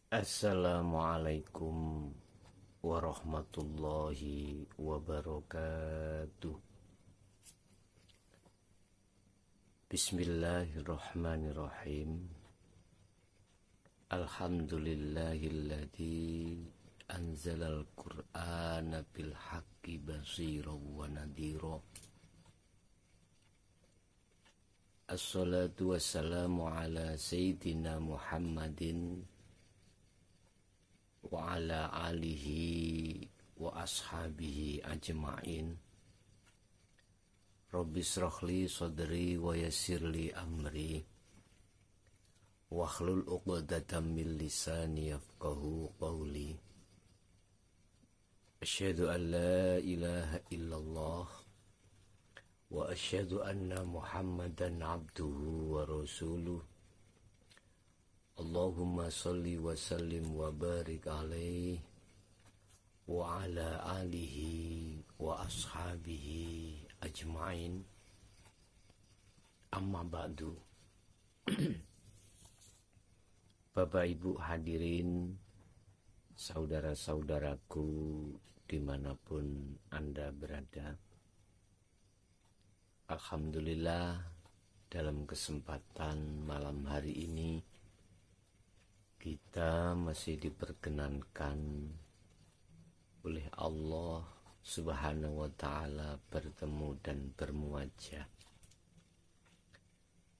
Assalamualaikum warahmatullahi wabarakatuh. Bismillahirrahmanirrahim. Alhamdulillahilladzi anzalal qur'ana bil haqqi basiran wa nadhira. Assalatu wassalamu ala sayyidina Muhammadin wa ala alihi wa ashabihi ajma'in. Rabbi shrahli sadri wa yassirli amri wahlul 'uqdatam min lisani yafqahu qawli. Asyhadu an la ilaha illallah wa asyhadu anna Muhammadan abduhu wa rasuluh. Allahumma salli wa sallim wa barik alaihi wa ala alihi wa ashabihi ajma'in. Amma ba'du. Bapak Ibu hadirin, saudara-saudaraku dimanapun Anda berada, alhamdulillah dalam kesempatan malam hari ini kita masih diperkenankan oleh Allah Subhanahu wa ta'ala bertemu dan bermuajah.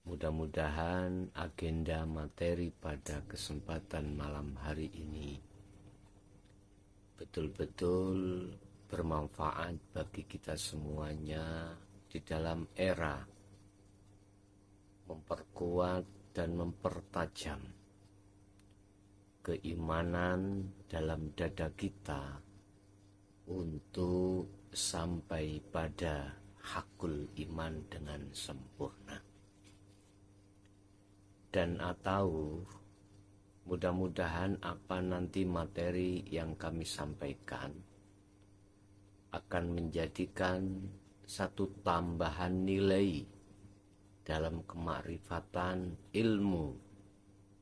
Mudah-mudahan agenda materi pada kesempatan malam hari ini betul-betul bermanfaat bagi kita semuanya di dalam era memperkuat dan mempertajam keimanan dalam dada kita untuk sampai pada hakul iman dengan sempurna. Dan atau mudah-mudahan apa nanti materi yang kami sampaikan akan menjadikan satu tambahan nilai dalam kemakrifatan ilmu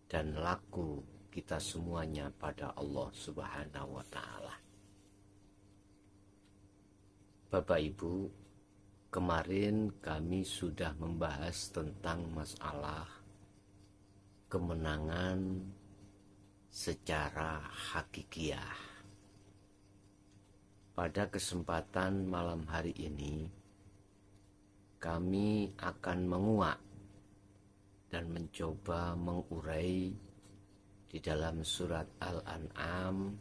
dan laku kita semuanya pada Allah Subhanahu wa ta'ala. Bapak Ibu, kemarin kami sudah membahas tentang masalah kemenangan secara hakikiyah. Pada kesempatan malam hari ini kami akan menguak dan mencoba mengurai di dalam surat Al-An'am,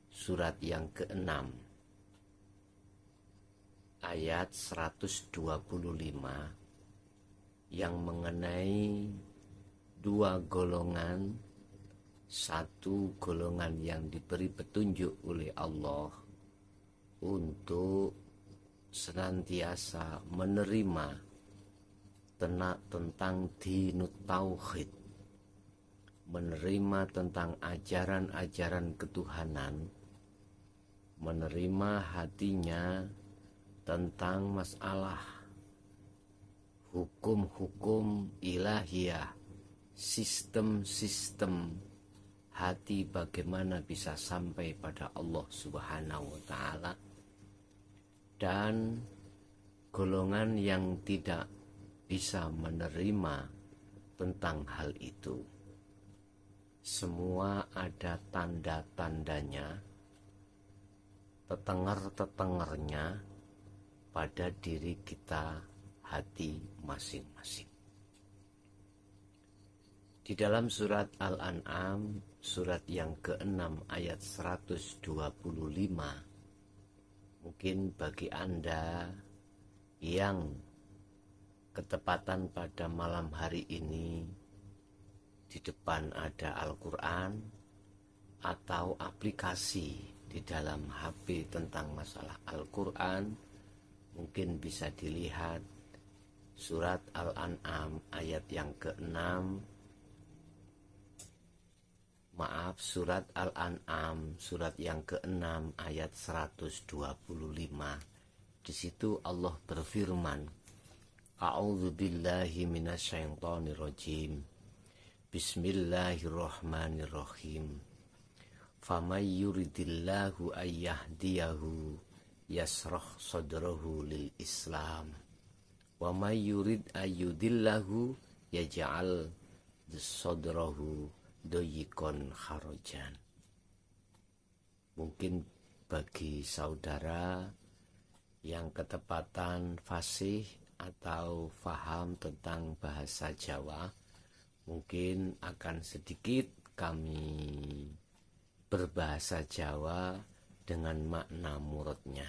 surat yang ke-6, ayat 125, yang mengenai dua golongan. Satu golongan yang diberi petunjuk oleh Allah untuk senantiasa menerima tentang dinut tauhid, menerima tentang ajaran-ajaran ketuhanan, menerima hatinya tentang masalah hukum-hukum ilahiyah, sistem-sistem hati bagaimana bisa sampai pada Allah Subhanahu wa ta'ala. Dan golongan yang tidak bisa menerima tentang hal itu. Semua ada tanda-tandanya, tetenger-tetengernya pada diri kita, hati masing-masing. Di dalam surat Al-An'am, surat yang ke-6 ayat 125, mungkin bagi Anda yang ketepatan pada malam hari ini di depan ada Al-Quran atau aplikasi di dalam HP tentang masalah Al-Quran, mungkin bisa dilihat surat Al-An'am ayat yang ke-6. Surat Al-An'am surat yang ke-6 ayat 125. Di situ Allah berfirman, A'udzu billahi minasyaitonir rajim. Bismillahirrahmanirrahim. Famay yuridillahu ayyahdiyahu yasrah sadrahu lil Islam. Wa may yurid ayyudillahu yaj'al sadrahu doyikon harajan. Mungkin bagi saudara yang ketepatan fasih atau faham tentang bahasa Jawa, mungkin akan sedikit kami berbahasa Jawa dengan makna muradnya.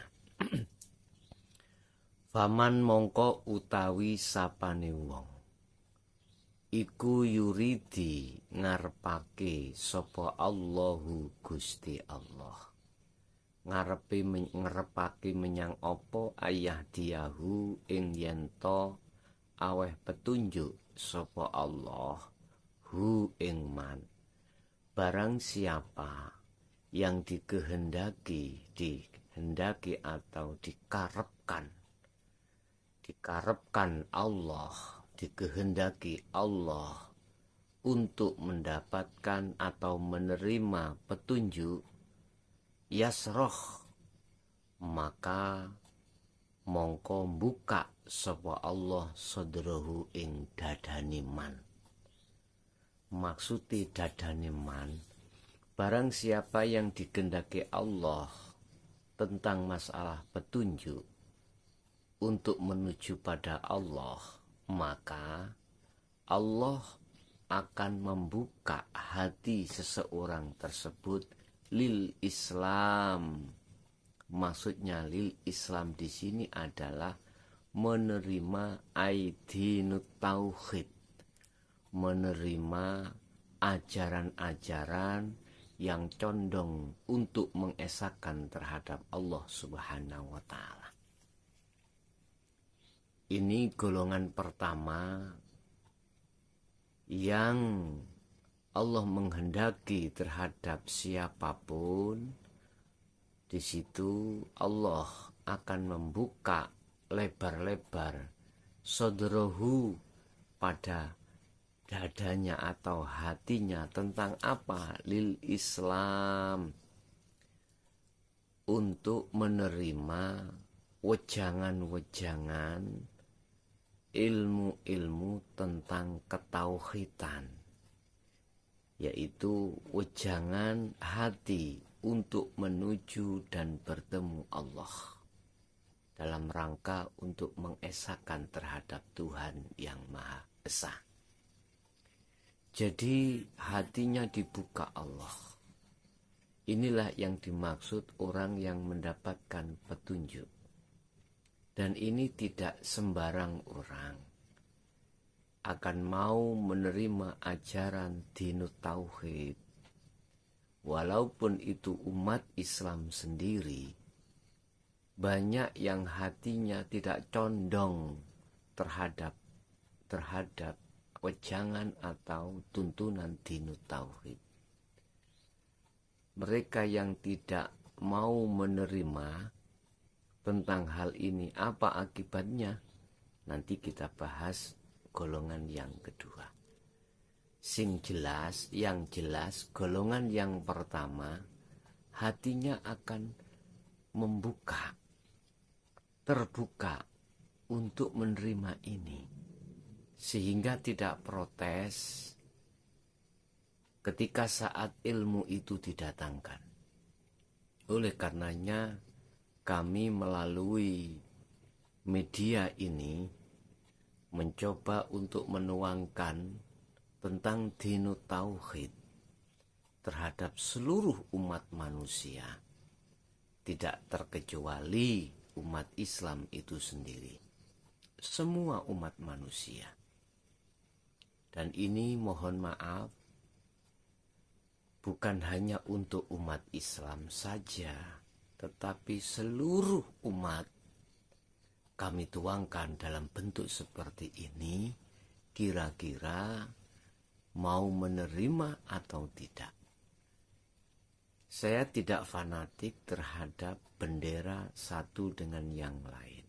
Faman mongko utawi sapane wong iku yuridi ngarepake sapa Allahu Gusti Allah. Ngarepake menyang apa ayah diahu ing yento aweh petunjuk sapa Allah hu ing man. Barang siapa yang dikehendaki atau dikarebkan Allah, dikehendaki Allah untuk mendapatkan atau menerima petunjuk, yasroh, maka mongko buka sapa Allah sadrahu ing dadane man. Maksudi dadane man, barang siapa yang dikehendaki Allah tentang masalah petunjuk untuk menuju pada Allah, maka Allah akan membuka hati seseorang tersebut lil Islam. Maksudnya lil Islam di sini adalah menerima aidinut tauhid, menerima ajaran-ajaran yang condong untuk mengesahkan terhadap Allah Subhanahu wa Ta'ala. Ini golongan pertama yang Allah menghendaki terhadap siapapun. Di situ Allah akan membuka lebar-lebar sadrahu pada dadanya atau hatinya tentang apa? Lil Islam, untuk menerima wejangan-wejangan ilmu-ilmu tentang ketauhidan, yaitu wejangan hati untuk menuju dan bertemu Allah dalam rangka untuk mengesahkan terhadap Tuhan yang Maha Esa. Jadi hatinya dibuka Allah. Inilah yang dimaksud orang yang mendapatkan petunjuk. Dan ini tidak sembarang orang akan mau menerima ajaran dinut tauhid. Walaupun itu umat Islam sendiri, banyak yang hatinya tidak condong terhadap wejangan atau tuntunan dinut tauhid. Mereka yang tidak mau menerima tentang hal ini, apa akibatnya? Nanti kita bahas golongan yang kedua. Yang jelas golongan yang pertama, hatinya akan terbuka untuk menerima ini, sehingga tidak protes ketika saat ilmu itu didatangkan. Oleh karenanya kami melalui media ini mencoba untuk menuangkan tentang dinut tauhid terhadap seluruh umat manusia, tidak terkecuali umat Islam itu sendiri, semua umat manusia. Dan ini mohon maaf, bukan hanya untuk umat Islam saja, tetapi seluruh umat kami tuangkan dalam bentuk seperti ini, kira-kira mau menerima atau tidak. Saya tidak fanatik terhadap bendera satu dengan yang lain.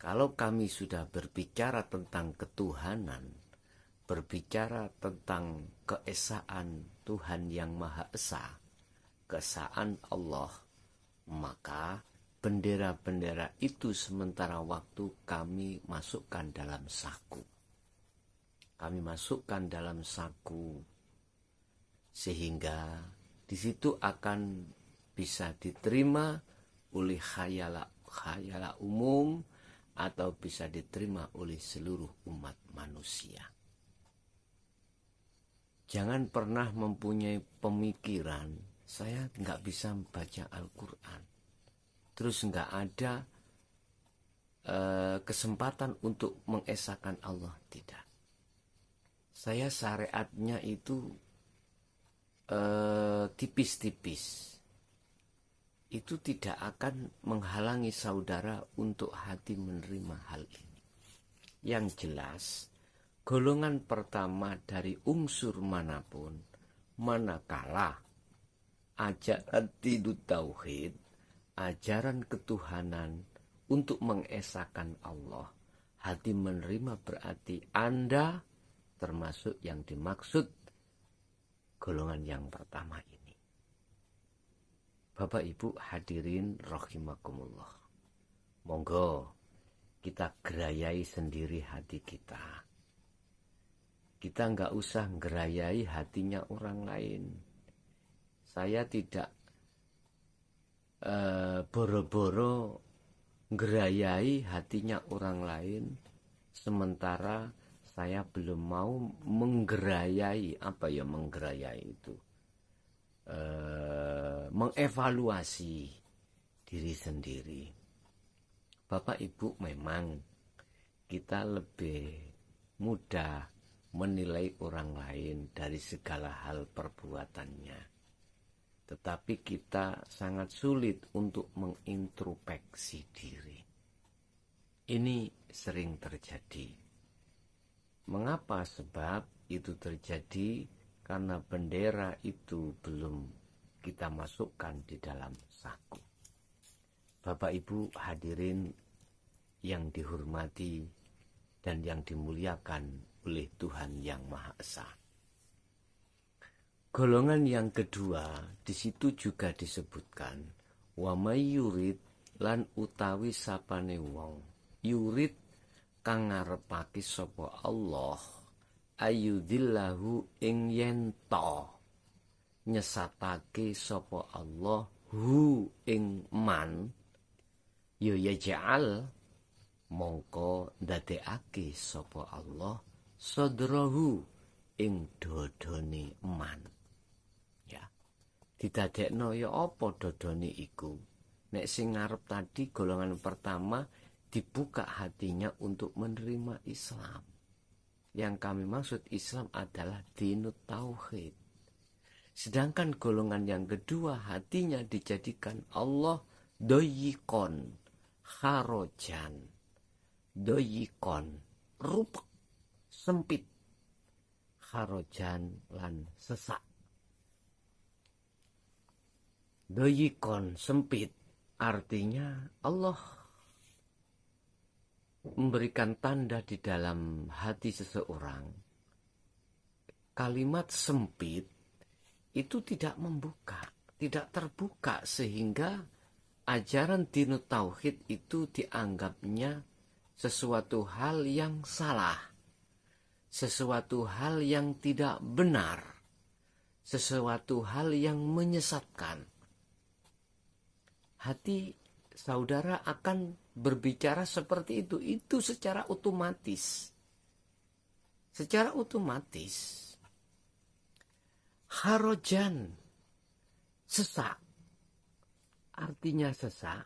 Kalau kami sudah berbicara tentang ketuhanan, berbicara tentang keesaan Tuhan yang Maha Esa, keesaan Allah, maka bendera-bendera itu sementara waktu kami masukkan dalam saku. Kami masukkan dalam saku sehingga di situ akan bisa diterima oleh khayala umum atau bisa diterima oleh seluruh umat manusia. Jangan pernah mempunyai pemikiran, saya nggak bisa membaca Al-Quran, terus nggak ada kesempatan untuk mengesahkan Allah. Tidak. Saya syariatnya itu tipis-tipis. Itu tidak akan menghalangi saudara untuk hati menerima hal ini. Yang jelas, golongan pertama dari unsur manapun, manakala ajaran tinut tauhid, ajaran ketuhanan untuk mengesahkan Allah, hati menerima berarti Anda termasuk yang dimaksud golongan yang pertama ini. Bapak Ibu hadirin rahimakumullah. Monggo kita gerayai sendiri hati kita. Kita nggak usah gerayai hatinya orang lain. Saya tidak boro-boro gerayai hatinya orang lain, sementara saya belum mau menggerayai. Apa ya menggerayai itu? Mengevaluasi diri sendiri. Bapak Ibu, memang kita lebih mudah menilai orang lain dari segala hal perbuatannya. Tetapi kita sangat sulit untuk mengintrospeksi diri. Ini sering terjadi. Mengapa? Sebab itu terjadi karena bendera itu belum kita masukkan di dalam saku. Bapak Ibu hadirin yang dihormati dan yang dimuliakan oleh Tuhan yang Maha Esa. Golongan yang kedua di situ juga disebutkan wa may yurid lan utawi sapane wong yurid kang ngarepake sapa Allah ayudillahu ing yento nyesatake sapa Allah hu ing man ya yaj'al mongko ndadekake sapa Allah sadrahu ing dodone man. Ya, didadekno ya apa dodone iku? Nek sing ngarep tadi golongan pertama dibuka hatinya untuk menerima Islam. Yang kami maksud Islam adalah dinut tauhid. Sedangkan golongan yang kedua hatinya dijadikan Allah doyikon, kharojan, doyikon, rupek, sempit, kharojan lan sesak. Doyikon, sempit, artinya Allah memberikan tanda di dalam hati seseorang. Kalimat sempit itu tidak membuka, tidak terbuka, sehingga ajaran dinut tauhid itu dianggapnya sesuatu hal yang salah, sesuatu hal yang tidak benar, sesuatu hal yang menyesatkan. Hati saudara akan berbicara seperti itu secara otomatis. Secara otomatis. Kharojan, sesak. Artinya sesak.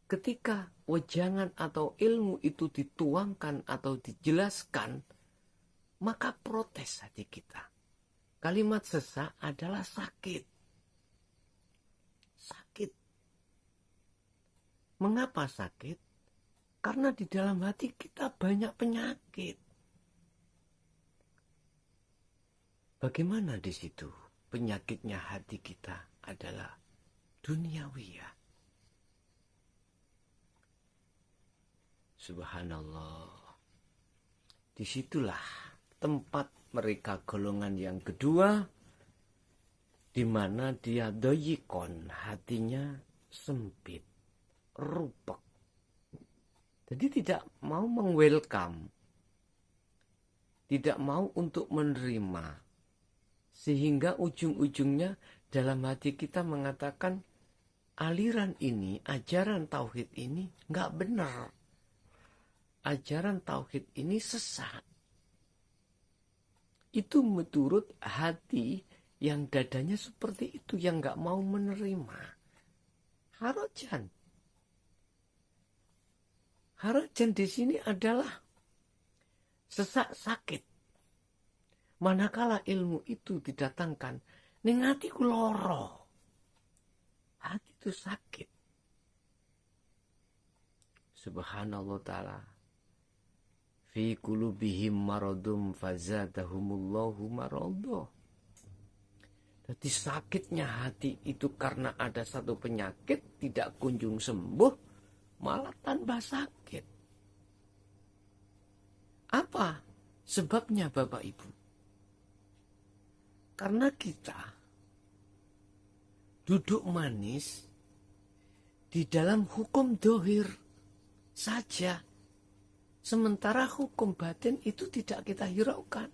Ketika wejangan atau ilmu itu dituangkan atau dijelaskan, maka protes hati kita. Kalimat sesak adalah sakit. Sakit. Mengapa sakit? Karena di dalam hati kita banyak penyakit. Bagaimana di situ? Penyakitnya hati kita adalah duniawiyah. Subhanallah. Disitulah tempat mereka golongan yang kedua, di mana dia doyikon, hatinya sempit, rupek. Jadi tidak mau meng-welcome, tidak mau untuk menerima. Sehingga ujung-ujungnya dalam hati kita mengatakan, aliran ini, ajaran tauhid ini nggak benar. Ajaran tauhid ini sesat. Itu menurut hati yang dadanya seperti itu, yang nggak mau menerima. Harajan. Harajan di sini adalah sesak sakit. Manakala ilmu itu didatangkan, ning hatiku loro. Hati itu sakit. Subhanallah ta'ala. Fi qulubihim maradum fazadahumullahu maradoh. Jadi sakitnya hati itu karena ada satu penyakit tidak kunjung sembuh, malah tambah sakit. Apa sebabnya Bapak Ibu? Karena kita duduk manis di dalam hukum dohir saja. Sementara hukum batin itu tidak kita hiraukan.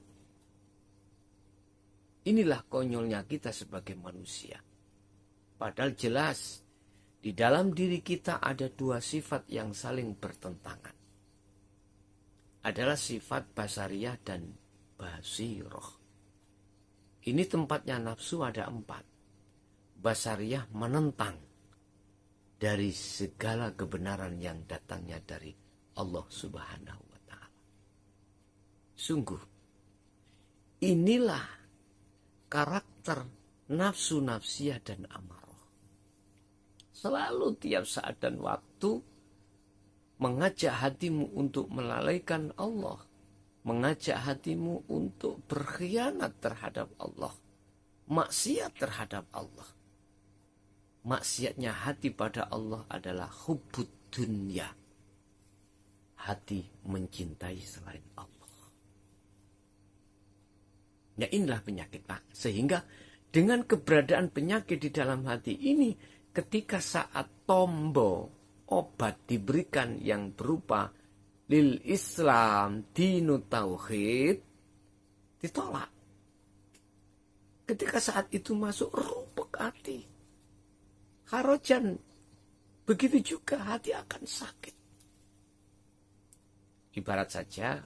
Inilah konyolnya kita sebagai manusia. Padahal jelas di dalam diri kita ada dua sifat yang saling bertentangan. Adalah sifat basariyah dan basiroh. Ini tempatnya nafsu ada 4. Basariyah menentang dari segala kebenaran yang datangnya dari Allah Subhanahu wa ta'ala. Sungguh, inilah karakter nafsu nafsiyah dan amarah. Selalu tiap saat dan waktu mengajak hatimu untuk melalaikan Allah. Mengajak hatimu untuk berkhianat terhadap Allah. Maksiat terhadap Allah. Maksiatnya hati pada Allah adalah hubbud dunya. Hati mencintai selain Allah. Ya inilah penyakit Pak. Sehingga dengan keberadaan penyakit di dalam hati ini, ketika saat tombo obat diberikan yang berupa lil Islam dinu tauhid, ditolak. Ketika saat itu masuk rupek hati. Harajan. Begitu juga hati akan sakit. Ibarat saja,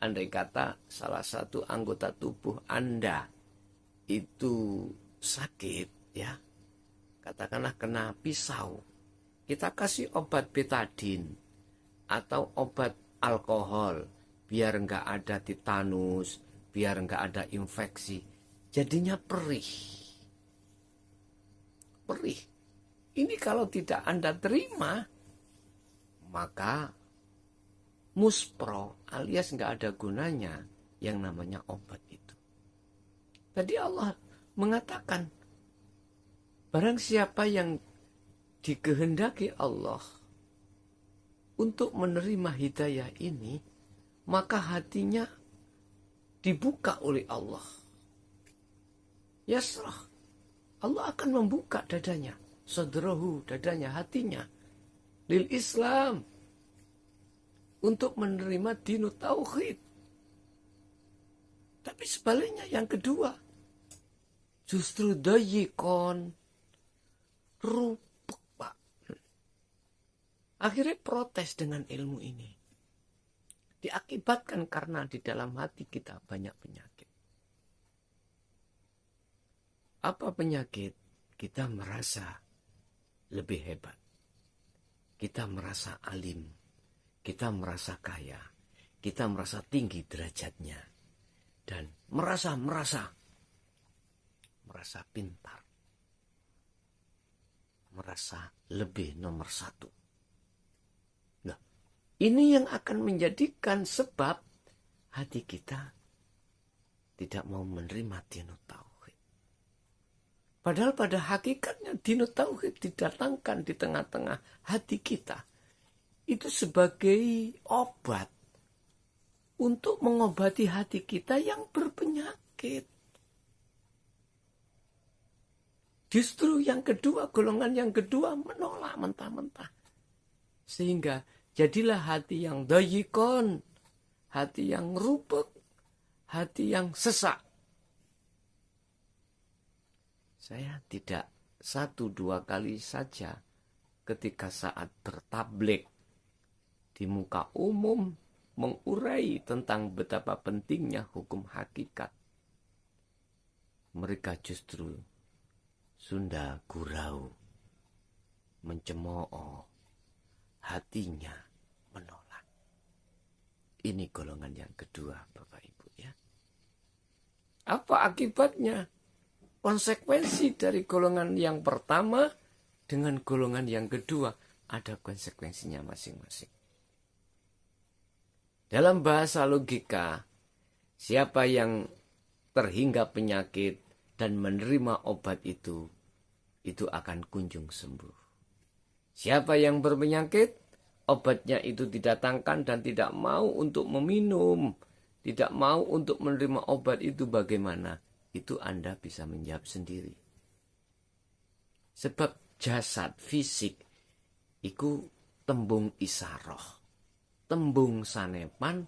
andai kata salah satu anggota tubuh Anda itu sakit, ya. Katakanlah kena pisau. Kita kasih obat betadin atau obat alkohol biar nggak ada titanus, biar nggak ada infeksi. Jadinya perih. Perih. Ini kalau tidak Anda terima, maka muspro alias nggak ada gunanya yang namanya obat itu. Tadi Allah mengatakan, barang siapa yang dikehendaki Allah untuk menerima hidayah ini, maka hatinya dibuka oleh Allah. Yasrah. Allah akan membuka dadanya. Sadrahu, dadanya, hatinya. Lil Islam. Untuk menerima dinu tauhid. Tapi sebaliknya yang kedua. Justru dayikon. Rupek Pak. Akhirnya protes dengan ilmu ini. Diakibatkan karena di dalam hati kita banyak penyakit. Apa penyakit? Kita merasa lebih hebat. Kita merasa alim. Kita merasa kaya. Kita merasa tinggi derajatnya. Dan merasa pintar. Merasa lebih nomor 1. Nah, ini yang akan menjadikan sebab hati kita tidak mau menerima dinu tauhid. Padahal pada hakikatnya dinu tauhid didatangkan di tengah-tengah hati kita. Itu sebagai obat untuk mengobati hati kita yang berpenyakit. Justru yang kedua, golongan yang kedua menolak mentah-mentah. Sehingga jadilah hati yang dayikon, hati yang rupek, hati yang sesak. Saya tidak 1-2 kali saja ketika saat bertablik di muka umum mengurai tentang betapa pentingnya hukum hakikat. Mereka justru Sunda gurau, mencemooh, hatinya menolak. Ini golongan yang kedua, Bapak Ibu ya. Apa akibatnya? Konsekuensi dari golongan yang pertama dengan golongan yang kedua ada konsekuensinya masing-masing. Dalam bahasa logika, siapa yang terhinggap penyakit dan menerima obat itu akan kunjung sembuh. Siapa yang berpenyakit, obatnya itu didatangkan dan tidak mau untuk meminum, tidak mau untuk menerima obat itu, bagaimana? Itu Anda bisa menjawab sendiri. Sebab jasad fisik itu tembung isaroh, tembung sanepan,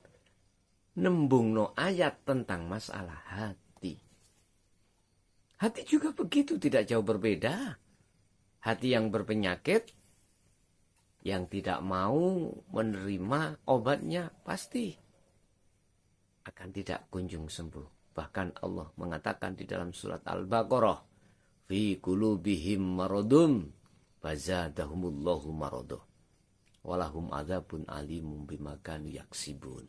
nembung no ayat tentang masalah hati. Hati juga begitu, tidak jauh berbeda. Hati yang berpenyakit, yang tidak mau menerima obatnya, pasti akan tidak kunjung sembuh. Bahkan Allah mengatakan di dalam surat Al-Baqarah, fi qulubihim maradun fazadahumullahu maradah walahum adzabun alimum bima kanu yaksibun.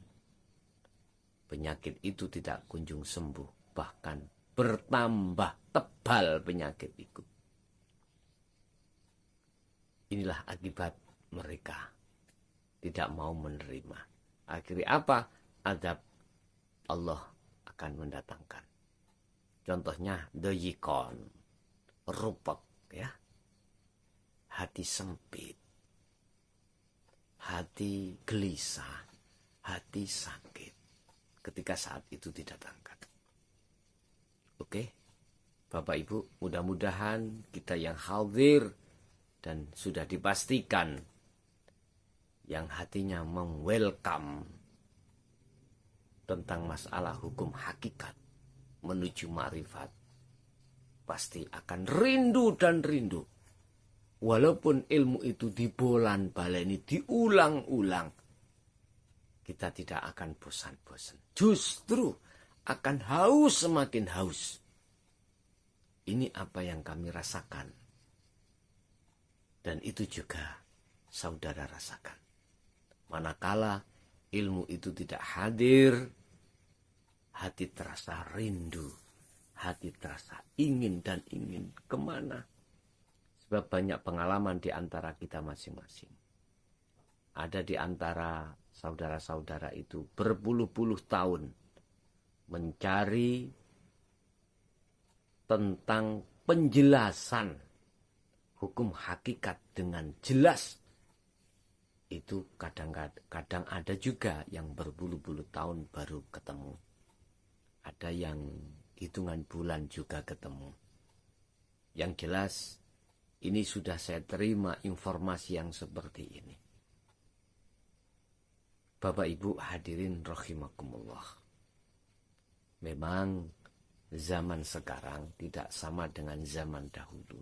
Penyakit itu tidak kunjung sembuh, bahkan bertambah tebal penyakit itu. Inilah akibat mereka tidak mau menerima. Akhirnya apa? Azab Allah akan mendatangkan. Contohnya doyikon, rupek ya, hati sempit, hati gelisah, hati sakit ketika saat itu didatangkan. Oke, Bapak Ibu, mudah-mudahan kita yang hadir dan sudah dipastikan yang hatinya meng-welcome tentang masalah hukum hakikat menuju ma'rifat, pasti akan rindu dan rindu. Walaupun ilmu itu dibolan-baleni, diulang-ulang, kita tidak akan bosan-bosan. Justru akan haus, semakin haus. Ini apa yang kami rasakan. Dan itu juga saudara rasakan. Manakala ilmu itu tidak hadir, hati terasa rindu, hati terasa ingin dan ingin kemana. Sebab banyak pengalaman di antara kita masing-masing. Ada di antara saudara-saudara itu berpuluh-puluh tahun mencari tentang penjelasan hukum hakikat dengan jelas. Itu kadang-kadang ada juga yang berpuluh-puluh tahun baru ketemu. Ada yang hitungan bulan juga ketemu. Yang jelas ini sudah saya terima informasi yang seperti ini. Bapak Ibu hadirin rahimakumullah. Memang zaman sekarang tidak sama dengan zaman dahulu.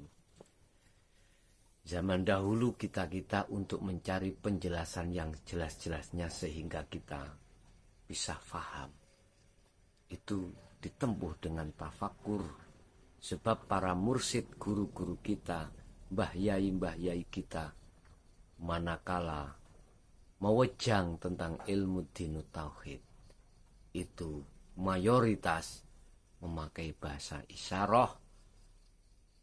Zaman dahulu kita untuk mencari penjelasan yang jelas-jelasnya sehingga kita bisa faham. Itu ditempuh dengan tafakur. Sebab para mursyid guru-guru kita, mbah yai kita, manakala mewejang tentang ilmu dinu tauhid, itu mayoritas memakai bahasa isyarah.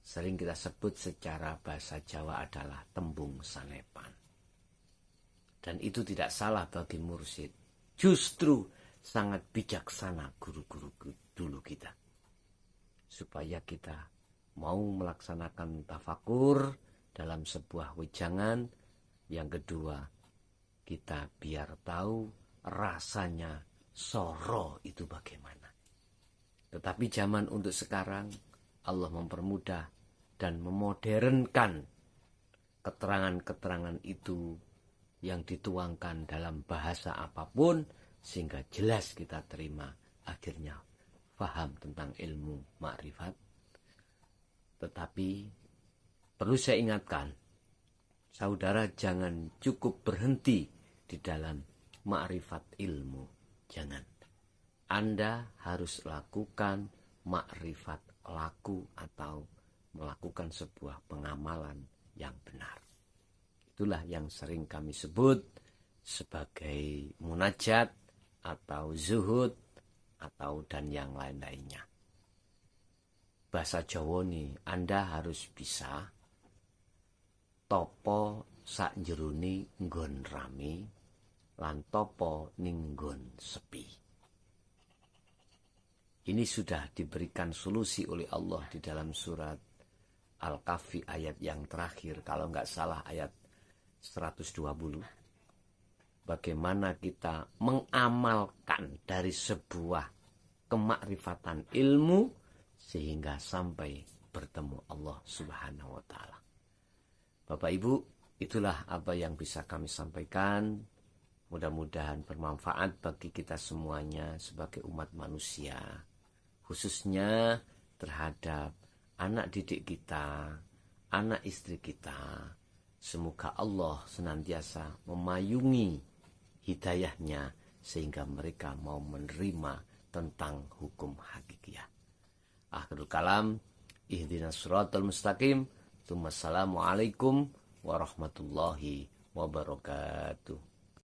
Sering kita sebut secara bahasa Jawa adalah tembung sanepan. Dan itu tidak salah bagi mursyid. Justru sangat bijaksana guru-guru dulu kita. Supaya kita mau melaksanakan tafakur dalam sebuah wejangan. Yang kedua, kita biar tahu rasanya soro itu bagaimana. Tetapi zaman untuk sekarang Allah mempermudah dan memodernkan keterangan-keterangan itu yang dituangkan dalam bahasa apapun sehingga jelas kita terima, akhirnya paham tentang ilmu makrifat. Tetapi perlu saya ingatkan, saudara jangan cukup berhenti di dalam makrifat ilmu. Jangan. Anda harus lakukan makrifat laku atau melakukan sebuah pengamalan yang benar. Itulah yang sering kami sebut sebagai munajat atau zuhud atau dan yang lain-lainnya. Bahasa Jawa nih, Anda harus bisa topo sak jeruni nggon rame lan topo ning nggon sepi. Ini sudah diberikan solusi oleh Allah di dalam surat Al-Kahfi ayat yang terakhir, kalau nggak salah ayat 120. Bagaimana kita mengamalkan dari sebuah kemakrifatan ilmu sehingga sampai bertemu Allah Subhanahu wa taala. Bapak Ibu, itulah apa yang bisa kami sampaikan. Mudah-mudahan bermanfaat bagi kita semuanya sebagai umat manusia, khususnya terhadap anak didik kita, anak istri kita. Semoga Allah senantiasa memayungi hidayahnya sehingga mereka mau menerima tentang hukum hakikiyah. Akhirul kalam, ihdinas siratal mustaqim. Assalamualaikum warahmatullahi wabarakatuh.